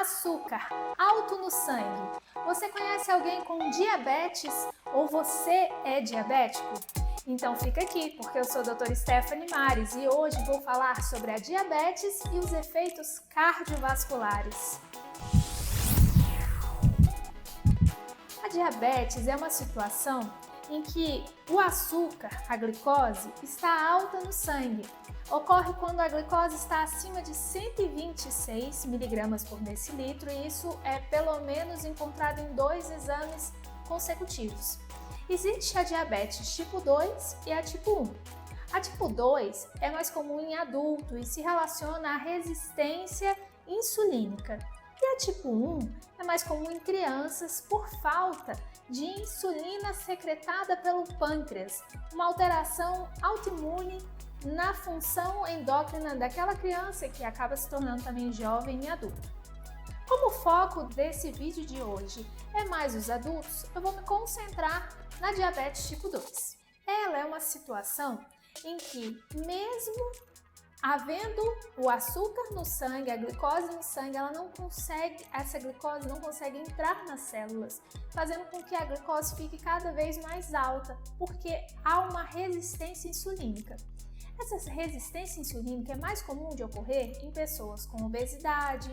Açúcar alto no sangue. Você conhece alguém com diabetes ou você é diabético? Então fica aqui, porque eu sou a doutora Stephanie Mares e hoje vou falar sobre a diabetes e os efeitos cardiovasculares. A diabetes é uma situação em que o açúcar, a glicose, está alta no sangue. Ocorre quando a glicose está acima de 126 mg por decilitro e isso é pelo menos encontrado em 2 exames consecutivos. Existe a diabetes tipo 2 e a tipo 1. A tipo 2 é mais comum em adulto e se relaciona à resistência insulínica. E a tipo 1 é mais comum em crianças por falta de insulina secretada pelo pâncreas, uma alteração autoimune na função endócrina daquela criança que acaba se tornando também jovem e adulto. Como o foco desse vídeo de hoje é mais os adultos, eu vou me concentrar na diabetes tipo 2. Ela é uma situação em que, mesmo havendo o açúcar no sangue, a glicose no sangue, essa glicose não consegue entrar nas células, fazendo com que a glicose fique cada vez mais alta, porque há uma resistência insulínica. Essa resistência insulínica é mais comum de ocorrer em pessoas com obesidade,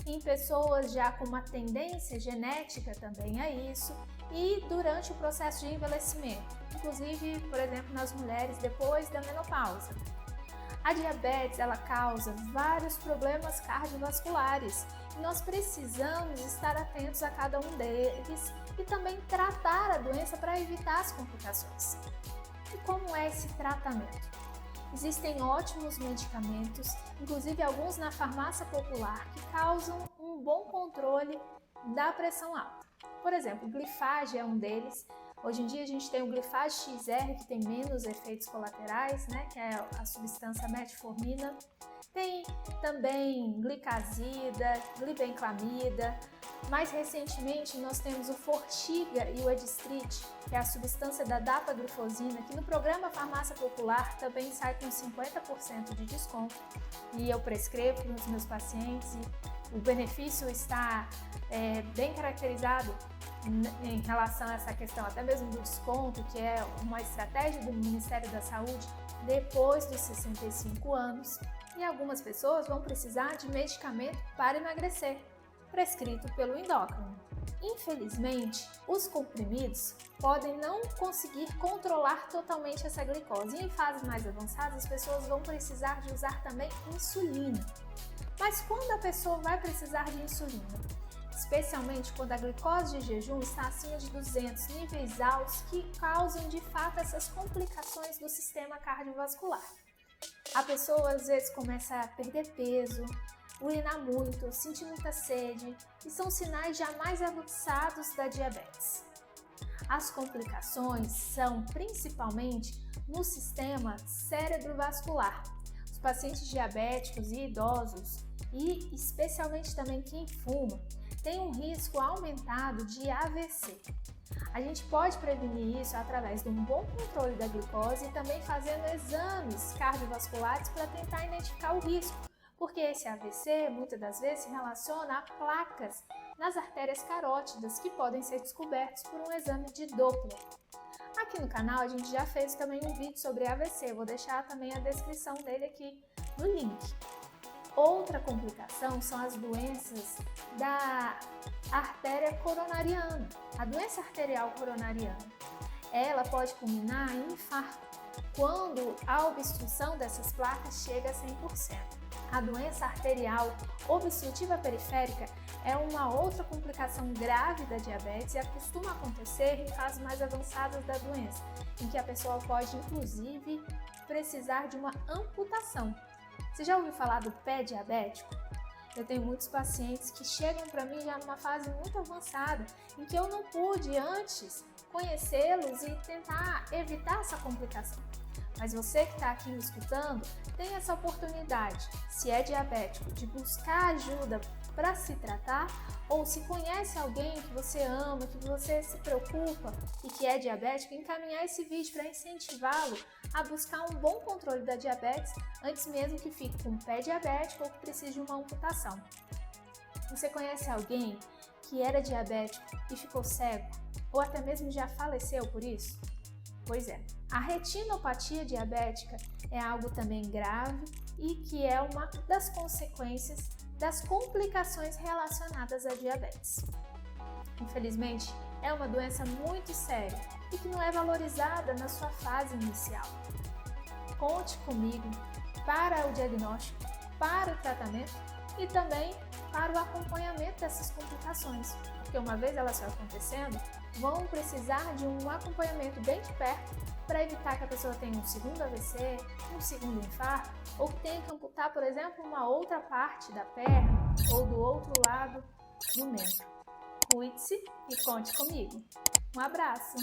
em pessoas já com uma tendência genética também a isso e durante o processo de envelhecimento, inclusive, por exemplo, nas mulheres depois da menopausa. A diabetes, ela causa vários problemas cardiovasculares e nós precisamos estar atentos a cada um deles e também tratar a doença para evitar as complicações. E como é esse tratamento? Existem ótimos medicamentos, inclusive alguns na farmácia popular, que causam um bom controle da pressão alta. Por exemplo, o Glifage é um deles. Hoje em dia a gente tem o Glifage XR, que tem menos efeitos colaterais, que é a substância metformina. Tem também glicazida, glibenclamida. Mais recentemente nós temos o Forxiga e o Edstrit, que é a substância da dapaglifosina, que no programa Farmácia Popular também sai com 50% de desconto. E eu prescrevo para os meus pacientes e o benefício está bem caracterizado em relação a essa questão, até mesmo do desconto, que é uma estratégia do Ministério da Saúde depois dos 65 anos. E algumas pessoas vão precisar de medicamento para emagrecer, prescrito pelo endócrino. Infelizmente, os comprimidos podem não conseguir controlar totalmente essa glicose e em fases mais avançadas as pessoas vão precisar de usar também insulina. Mas quando a pessoa vai precisar de insulina? Especialmente quando a glicose de jejum está acima de 200 níveis altos que causam de fato essas complicações do sistema cardiovascular. A pessoa às vezes começa a perder peso, urinar muito, sentir muita sede e são sinais já mais aguçados da diabetes. As complicações são principalmente no sistema cerebrovascular. Os pacientes diabéticos e idosos, e especialmente também quem fuma, tem um risco aumentado de AVC. A gente pode prevenir isso através de um bom controle da glicose e também fazendo exames cardiovasculares para tentar identificar o risco, porque esse AVC muitas das vezes se relaciona a placas nas artérias carótidas que podem ser descobertos por um exame de Doppler. Aqui no canal a gente já fez também um vídeo sobre AVC, vou deixar também a descrição dele aqui no link. Outra complicação são as doenças da artéria coronariana. A doença arterial coronariana, ela pode culminar em infarto quando a obstrução dessas placas chega a 100%. A doença arterial obstrutiva periférica é uma outra complicação grave da diabetes e costuma acontecer em fases mais avançadas da doença, em que a pessoa pode inclusive precisar de uma amputação. Você já ouviu falar do pé diabético? Eu tenho muitos pacientes que chegam para mim já numa fase muito avançada, em que eu não pude antes conhecê-los e tentar evitar essa complicação. Mas você que está aqui me escutando, tem essa oportunidade, se é diabético, de buscar ajuda para se tratar, ou se conhece alguém que você ama, que você se preocupa e que é diabético, encaminhar esse vídeo para incentivá-lo a buscar um bom controle da diabetes antes mesmo que fique com o pé diabético ou que precise de uma amputação. Você conhece alguém que era diabético e ficou cego? Ou até mesmo já faleceu por isso? Pois é, a retinopatia diabética é algo também grave e que é uma das consequências das complicações relacionadas à diabetes. Infelizmente, é uma doença muito séria e que não é valorizada na sua fase inicial. Conte comigo para o diagnóstico, para o tratamento e também para o acompanhamento dessas complicações, porque uma vez elas acontecendo, vão precisar de um acompanhamento bem de perto para evitar que a pessoa tenha um segundo AVC, um segundo infarto ou que tenha que amputar, por exemplo, uma outra parte da perna ou do outro lado do membro. Cuide-se e conte comigo. Um abraço!